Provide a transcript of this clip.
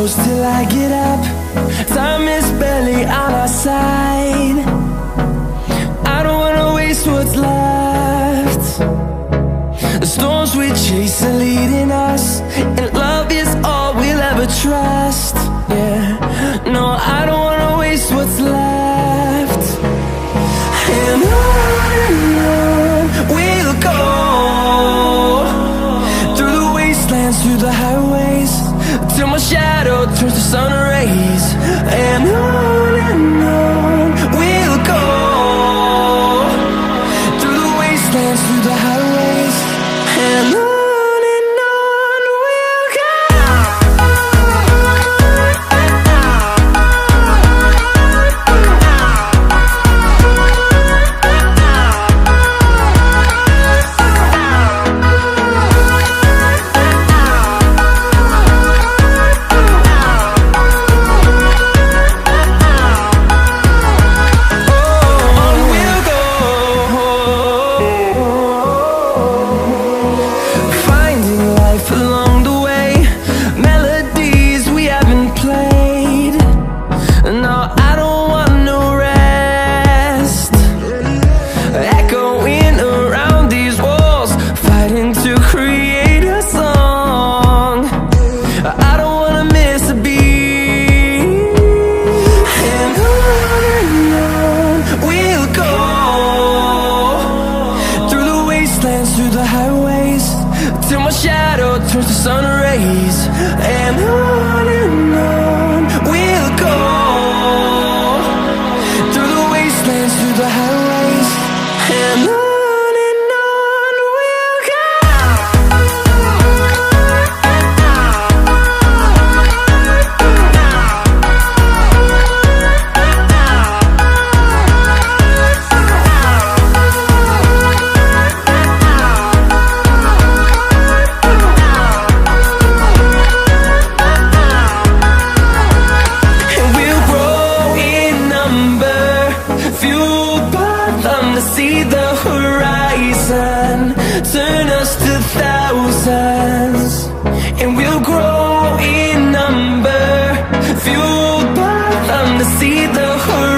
close till I get up. Time is barely on our side. I don't wanna waste what's left. The storms we chase are leading us, and love is all we'll ever trust. Yeah, no, I don't wanna waste what's left. And on we'll go, through the wastelands, through the highways, till my shadow turns to sun rays. And on we'll go, through the wastelands, through the highways, and on we'll go. Through the highways, till my shadow turns to sun rays. And on we'll go, through the wastelands, through the highways, and on we'll go. To see the horizon turn us to thousands, and we'll grow in number, fueled by them to see the horizon.